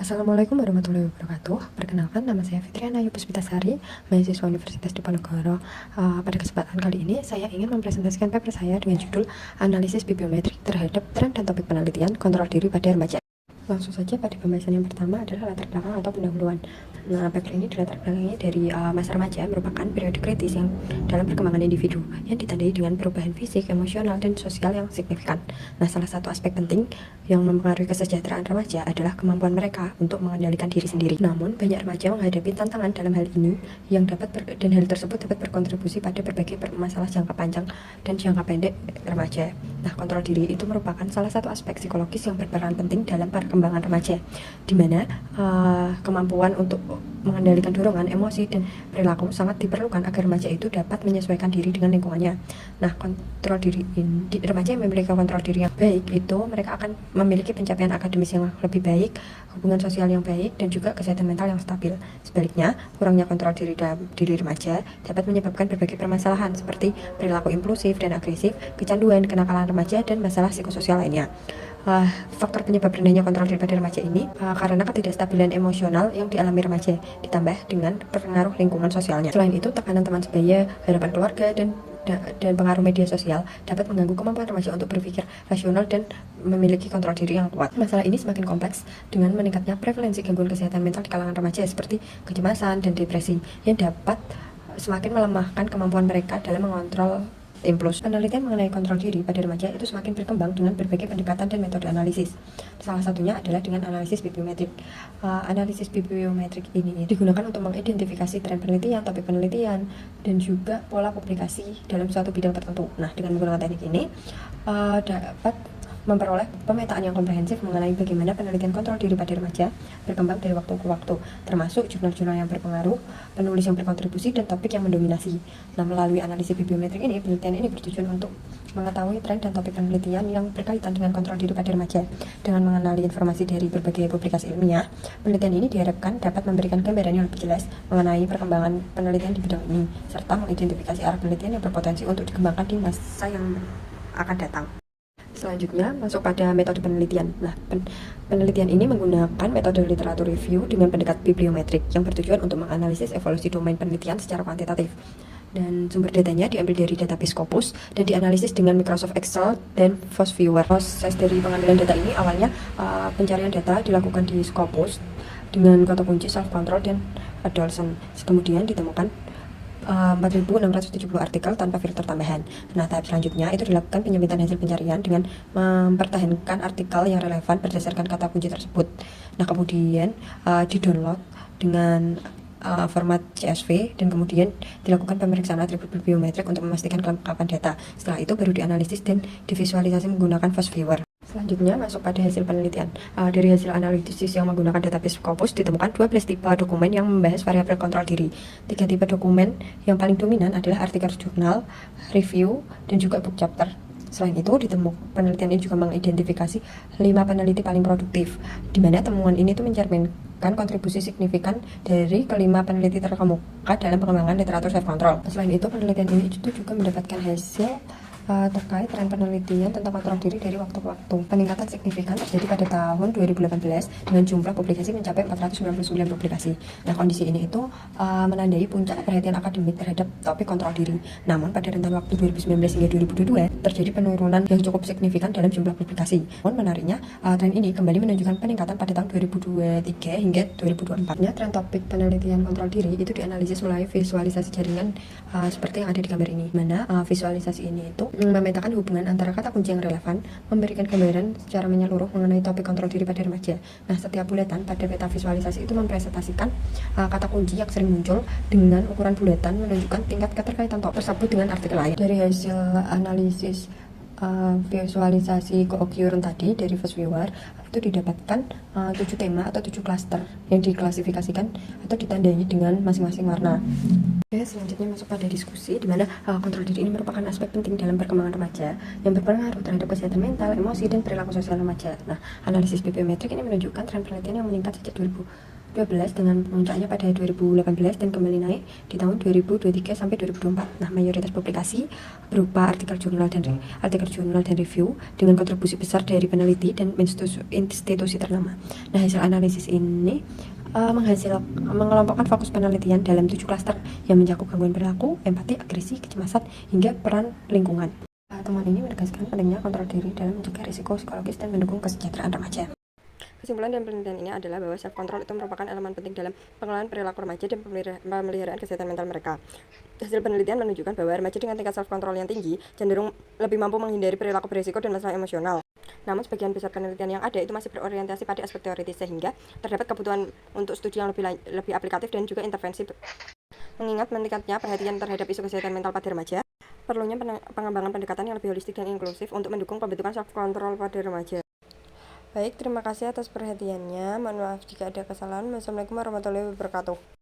Assalamualaikum warahmatullahi wabarakatuh. Perkenalkan, nama saya Fitriana Puspitasari, mahasiswa Universitas Diponegoro. Pada kesempatan kali ini, saya ingin mempresentasikan paper saya dengan judul Analisis Bibliometrik terhadap Tren dan Topik Penelitian Kontrol Diri pada Remaja. Langsung saja pada pembahasan yang pertama adalah latar belakang atau pendahuluan. Nah, paper ini dilatar belakangi dari masa remaja merupakan periode kritis yang dalam perkembangan individu yang ditandai dengan perubahan fisik, emosional, dan sosial yang signifikan. Nah, salah satu aspek penting yang mempengaruhi kesejahteraan remaja adalah kemampuan mereka untuk mengendalikan diri sendiri. Namun, banyak remaja menghadapi tantangan dalam hal ini yang dan hal tersebut dapat berkontribusi pada berbagai masalah jangka panjang dan jangka pendek remaja. Nah, kontrol diri itu merupakan salah satu aspek psikologis yang berperan penting dalam perkembangan remaja, di mana kemampuan untuk mengendalikan dorongan, emosi, dan perilaku sangat diperlukan agar remaja itu dapat menyesuaikan diri dengan lingkungannya. Nah, kontrol diri ini, remaja yang memiliki kontrol diri yang baik itu mereka akan memiliki pencapaian akademis yang lebih baik, hubungan sosial yang baik, dan juga kesehatan mental yang stabil. Sebaliknya, kurangnya kontrol diri dalam diri remaja dapat menyebabkan berbagai permasalahan seperti perilaku impulsif dan agresif, kecanduan, kenakalan remaja, dan masalah psikososial lainnya. Faktor penyebab rendahnya kontrol diri pada remaja ini karena ketidakstabilan emosional yang dialami remaja, ditambah dengan pengaruh lingkungan sosialnya. Selain itu, tekanan teman sebaya, harapan keluarga, dan pengaruh media sosial dapat mengganggu kemampuan remaja untuk berpikir rasional dan memiliki kontrol diri yang kuat. Masalah ini semakin kompleks dengan meningkatnya prevalensi gangguan kesehatan mental di kalangan remaja seperti kecemasan dan depresi yang dapat semakin melemahkan kemampuan mereka dalam mengontrol impuls. Penelitian mengenai kontrol diri pada remaja itu semakin berkembang dengan berbagai pendekatan dan metode analisis. Salah satunya adalah dengan analisis bibliometrik. Analisis bibliometrik ini digunakan untuk mengidentifikasi tren penelitian, topik penelitian, dan juga pola publikasi dalam suatu bidang tertentu. Nah, dengan menggunakan teknik ini dapat memperoleh pemetaan yang komprehensif mengenai bagaimana penelitian kontrol diri pada remaja berkembang dari waktu ke waktu, termasuk jurnal-jurnal yang berpengaruh, penulis yang berkontribusi, dan topik yang mendominasi. Nah, melalui analisis bibliometrik ini, penelitian ini bertujuan untuk mengetahui tren dan topik penelitian yang berkaitan dengan kontrol diri pada remaja. Dengan mengenali informasi dari berbagai publikasi ilmiah, penelitian ini diharapkan dapat memberikan gambaran yang lebih jelas mengenai perkembangan penelitian di bidang ini, serta mengidentifikasi arah penelitian yang berpotensi untuk dikembangkan di masa yang akan datang. Selanjutnya, masuk pada metode penelitian. Nah, penelitian ini menggunakan metode literatur review dengan pendekatan bibliometrik yang bertujuan untuk menganalisis evolusi domain penelitian secara kuantitatif. Dan sumber datanya diambil dari database Scopus dan dianalisis dengan Microsoft Excel dan FastViewer. Proses dari pengambilan data ini awalnya pencarian data dilakukan di Scopus dengan kata kunci self-control dan adolescent. Kemudian ditemukan 4.670 artikel tanpa filter tambahan. Nah, tahap selanjutnya itu dilakukan penyempitan hasil pencarian dengan mempertahankan artikel yang relevan berdasarkan kata kunci tersebut. Nah, kemudian di-download dengan format CSV dan kemudian dilakukan pemeriksaan atribut bibliometrik untuk memastikan kelengkapan data. Setelah itu baru dianalisis dan divisualisasi menggunakan FastViewer. Selanjutnya masuk pada hasil penelitian. Dari hasil analisis yang menggunakan database Scopus ditemukan 12 tipe dokumen yang membahas variabel kontrol diri. 3 tipe dokumen yang paling dominan adalah artikel jurnal, review, dan juga book chapter. Selain itu, penelitian ini juga mengidentifikasi 5 peneliti paling produktif, di mana temuan ini tuh mencerminkan kontribusi signifikan dari kelima peneliti terkemuka dalam pengembangan literatur self-control. Selain itu, penelitian ini juga mendapatkan hasil terkait tren penelitian tentang kontrol diri dari waktu ke waktu. Peningkatan signifikan terjadi pada tahun 2018 dengan jumlah publikasi mencapai 499 publikasi. Nah, kondisi ini itu menandai puncak perhatian akademik terhadap topik kontrol diri. Namun, pada rentan waktu 2019 hingga 2022 terjadi penurunan yang cukup signifikan dalam jumlah publikasi. Namun, menariknya, tren ini kembali menunjukkan peningkatan pada tahun 2023 hingga 2024. Tren topik penelitian kontrol diri itu dianalisis melalui visualisasi jaringan seperti yang ada di gambar ini. Mana visualisasi ini itu memetakan hubungan antara kata kunci yang relevan, memberikan gambaran secara menyeluruh mengenai topik kontrol diri pada remaja. Nah, setiap bulatan pada peta visualisasi itu mempresentasikan kata kunci yang sering muncul dengan ukuran bulatan menunjukkan tingkat keterkaitan topik tersebut dengan artikel lain. Dari hasil analisis visualisasi keoccurrence tadi dari FastViewer itu didapatkan 7 tema atau 7 klaster yang diklasifikasikan atau ditandai dengan masing-masing warna. Oke, selanjutnya masuk pada diskusi di mana kontrol diri ini merupakan aspek penting dalam perkembangan remaja yang berpengaruh terhadap kesehatan mental, emosi, dan perilaku sosial remaja. Nah, analisis bibliometrik ini menunjukkan tren penelitian yang meningkat sejak 2012 dengan puncaknya pada 2018 dan kembali naik di tahun 2023 sampai 2024. Nah, mayoritas publikasi berupa artikel jurnal dan review dengan kontribusi besar dari peneliti dan institusi ternama. Nah, hasil analisis ini mengelompokkan fokus penelitian dalam 7 klaster yang mencakup gangguan perilaku, empati, agresi, kecemasan, hingga peran lingkungan. Temuan ini menegaskan pentingnya kontrol diri dalam mencegah risiko psikologis dan mendukung kesejahteraan remaja. Kesimpulan dari penelitian ini adalah bahwa self-control itu merupakan elemen penting dalam pengelolaan perilaku remaja dan pemeliharaan kesehatan mental mereka. Hasil penelitian menunjukkan bahwa remaja dengan tingkat self-control yang tinggi cenderung lebih mampu menghindari perilaku berisiko dan masalah emosional. Namun, sebagian besar penelitian yang ada itu masih berorientasi pada aspek teoritis, sehingga terdapat kebutuhan untuk studi yang lebih aplikatif dan juga intervensi. Mengingat meningkatnya perhatian terhadap isu kesehatan mental pada remaja, perlunya pengembangan pendekatan yang lebih holistik dan inklusif untuk mendukung pembentukan self-control pada remaja. Baik, terima kasih atas perhatiannya. Mohon maaf jika ada kesalahan. Wassalamualaikum warahmatullahi wabarakatuh.